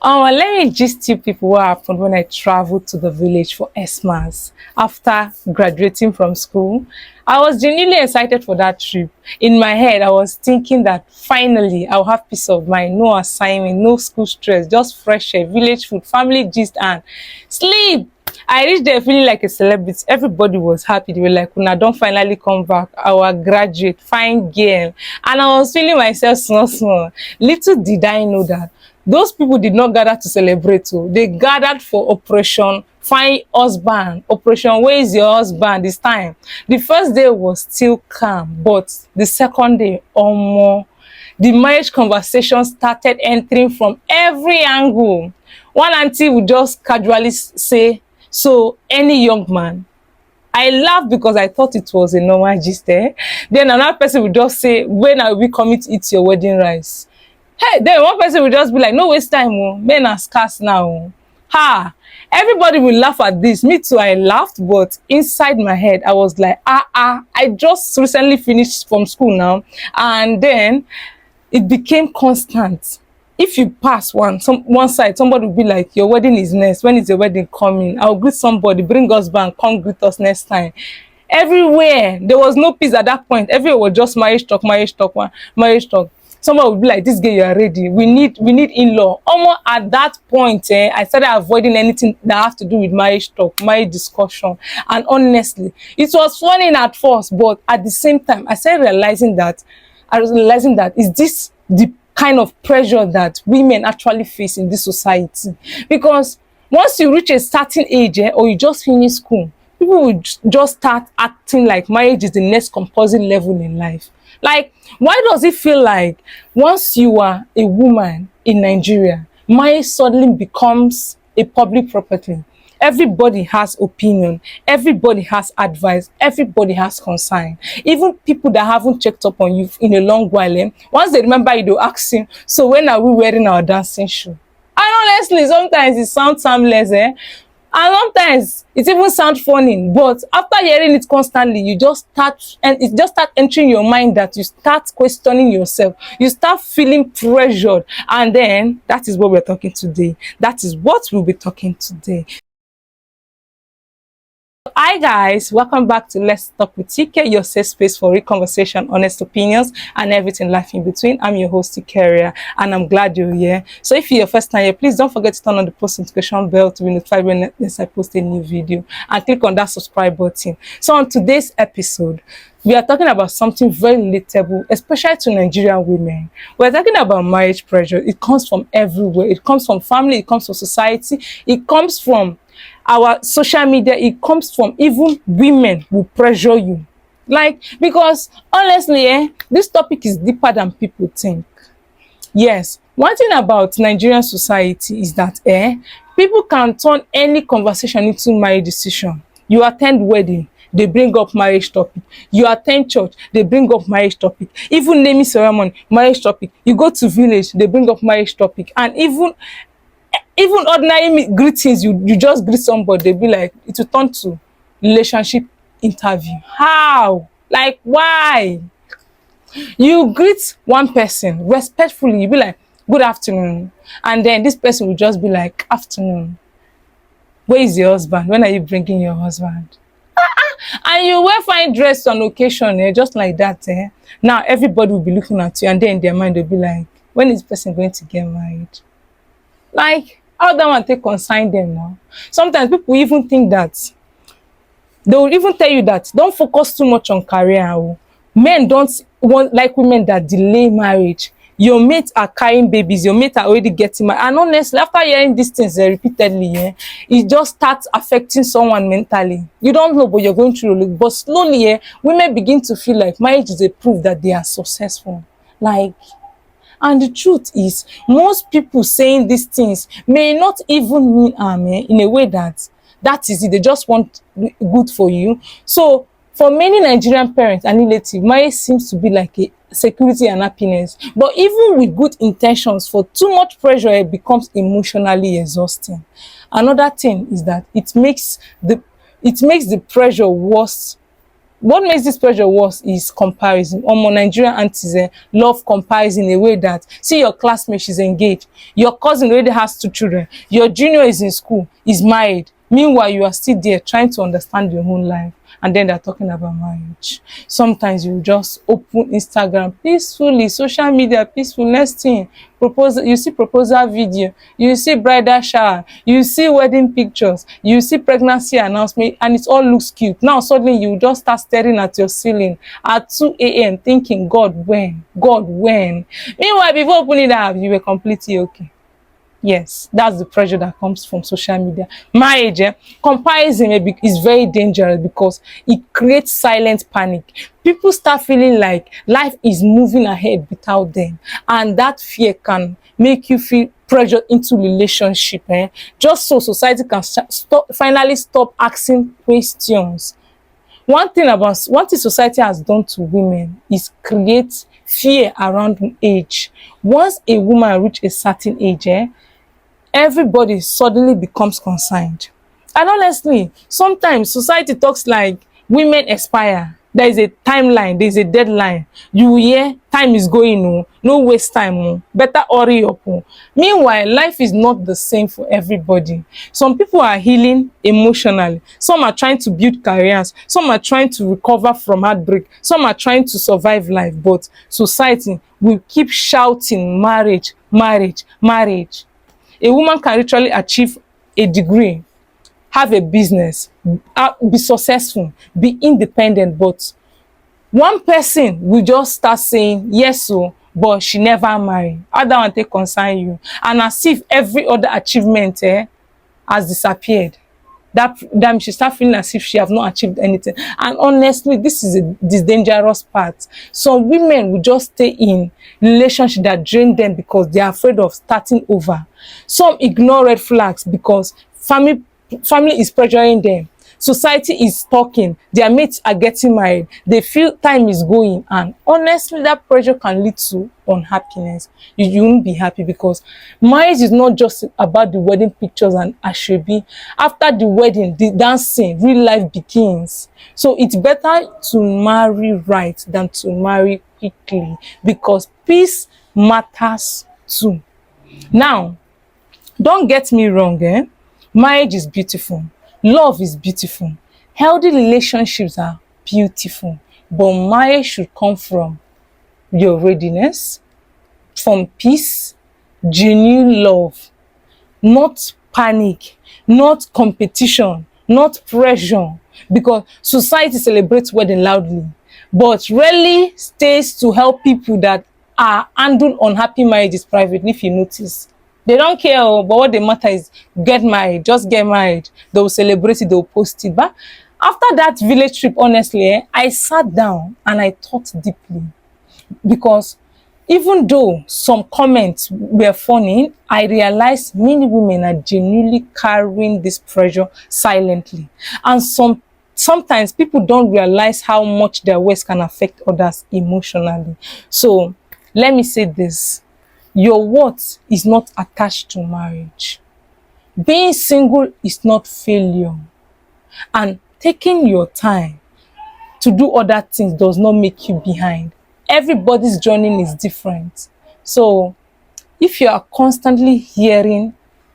Let me gist you people what happened when I traveled to the village for Xmas after graduating from school. I was genuinely excited for that trip. In my head, I was thinking that finally I'll have peace of mind, no assignment, no school stress, just fresh air, village food, family gist, and sleep. I reached there feeling like a celebrity. Everybody was happy. They were like, "Una don't finally come back. Our graduate, fine girl." And I was feeling myself small, small. Little did I know that those people did not gather to celebrate. Oh. They gathered for Operation Find Husband. Operation Where is your husband this time? The first day was still calm, but the second day, the marriage conversation started entering from every angle. One auntie would just casually say, "So, any young man?" I laughed because I thought it was a normal gist. Then another person would just say, "When are we coming to eat your wedding rice?" Hey, then one person will just be like, "No waste time, oh. Men are scarce now." Oh. Ha! Everybody will laugh at this. Me too, I laughed, but inside my head, I was like, I just recently finished from school now. And then it became constant. If you pass one side, somebody will be like, "Your wedding is next. When is your wedding coming?" I'll greet somebody, "Bring us back, come greet us next time." Everywhere, there was no peace at that point. Everywhere was just marriage talk, marriage talk. Somebody would be like, "This girl, you are ready. We need in-law." Almost at that point, I started avoiding anything that has to do with marriage talk, marriage discussion. And honestly, it was funny at first, but at the same time, I started realizing that is this the kind of pressure that women actually face in this society? Because once you reach a certain age, or you just finish school, people will just start acting like marriage is the next compulsory level in life. Like, why does it feel like once you are a woman in Nigeria, marriage suddenly becomes a public property? Everybody has opinion, everybody has advice, everybody has concern. Even people that haven't checked up on you in a long while, once they remember you, they'll ask you, "So when are we wearing our dancing shoe?" And honestly, sometimes it sounds harmless, and sometimes it even sounds funny, but after hearing it constantly, you just start, and it just start entering your mind that you start questioning yourself. You start feeling pressured, and then that is what we're talking today. That is what we'll be talking today. Hi guys, welcome back to Let's Talk with TK, your safe space for real conversation, honest opinions, and everything life in between. I'm your host, TK, and I'm glad you're here. So if you're your first time here, please don't forget to turn on the post notification bell to be notified when I post a new video, and click on that subscribe button. So on today's episode, we are talking about something very relatable, especially to Nigerian women. We're talking about marriage pressure. It comes from everywhere. It comes from family, it comes from society, it comes from our social media, it comes from even women who pressure you. Like, because honestly, this topic is deeper than people think. Yes, one thing about Nigerian society is that people can turn any conversation into marriage decision. You attend wedding, they bring up marriage topic. You attend church, they bring up marriage topic. Even naming ceremony, marriage topic. You go to village, they bring up marriage topic. And even ordinary greetings, you just greet somebody, they be like, it will turn to relationship interview. How? Like, why? You greet one person respectfully, you be like, "Good afternoon," and then this person will just be like, "Afternoon. Where is your husband? When are you bringing your husband?" And you wear fine dress on occasion, just like that. Now everybody will be looking at you, and then in their mind they'll be like, "When is this person going to get married?" Like, how that one take consign them now? Sometimes people even think that they will even tell you that don't focus too much on career. Men don't want like women that delay marriage. Your mates are carrying babies, your mates are already getting married. And honestly, after hearing these things repeatedly, it just starts affecting someone mentally. You don't know, but you're going through it. But slowly, women begin to feel like marriage is a proof that they are successful. Like, and the truth is, most people saying these things may not even mean in a way that is it. They just want good for you. So for many Nigerian parents and relatives, marriage seems to be like a security and happiness. But even with good intentions, for too much pressure, it becomes emotionally exhausting. Another thing is that it makes the pressure worse What makes this pressure worse is comparison. Nigerian aunties love comparison in a way that, see your classmate, she's engaged, your cousin already has 2 children, your junior is in school, is married, meanwhile you are still there trying to understand your own life, and then they're talking about marriage. Sometimes you just open Instagram peacefully, social media peaceful, next thing, proposal, you see proposal video, you see bridal shower, you see wedding pictures, you see pregnancy announcement, and it all looks cute. Now suddenly you just start staring at your ceiling at 2 a.m. thinking, God, when? God, when? Meanwhile, before opening that app, you were completely okay. Yes, that's the pressure that comes from social media. Marriage, comparison is very dangerous because it creates silent panic. People start feeling like life is moving ahead without them, and that fear can make you feel pressure into relationship. Just so society can finally stop asking questions. One thing society has done to women is create fear around age. Once a woman reach a certain age, everybody suddenly becomes concerned. And honestly, sometimes society talks like women expire. There is a timeline, there is a deadline. You hear time is going, oh, no waste time, oh, better hurry up. Oh. Meanwhile, life is not the same for everybody. Some people are healing emotionally, some are trying to build careers, some are trying to recover from heartbreak, some are trying to survive life, but society will keep shouting marriage, marriage, marriage. A woman can literally achieve a degree, have a business, be successful, be independent, but one person will just start saying yes, so, but she never marry. How that one take concern you? And as if every other achievement has disappeared. That she start feeling as if she have not achieved anything. And honestly, this is this dangerous part. Some women will just stay in relationship that drain them because they are afraid of starting over. Some ignore red flags because family is pressuring them. Society is talking, their mates are getting married, they feel time is going, and honestly that pressure can lead to unhappiness. You won't be happy because marriage is not just about the wedding pictures and asoebi. After the wedding, the dancing, real life begins. So it's better to marry right than to marry quickly, because peace matters too. Now, don't get me wrong, marriage is beautiful, love is beautiful, healthy relationships are beautiful, but marriage should come from your readiness, from peace, genuine love, not panic, not competition, not pressure. Because society celebrates wedding loudly, but rarely stays to help people that are handle unhappy marriages privately. If you notice, they don't care, but what they matter is get married, just get married. They will celebrate it, they will post it. But after that village trip, honestly, I sat down and I thought deeply, because even though some comments were funny, I realized many women are genuinely carrying this pressure silently. And sometimes people don't realize how much their words can affect others emotionally. So let me say this. Your worth is not attached to marriage. Being single is not failure. And taking your time to do other things does not make you behind. Everybody's journey is different. So if you are constantly hearing,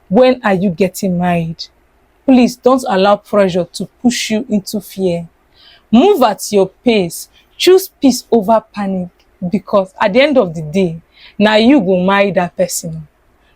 when are you getting married? Please don't allow pressure to push you into fear. Move at your pace. Choose peace over panic, because at the end of the day, now you go marry that person.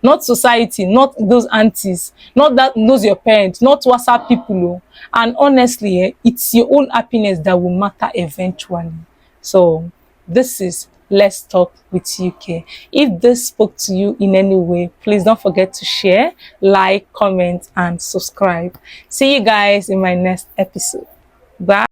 Not society, not those aunties, not those your parents, not WhatsApp people. Oh. And honestly, it's your own happiness that will matter eventually. So this is Let's Talk with UK. If this spoke to you in any way, please don't forget to share, like, comment, and subscribe. See you guys in my next episode. Bye.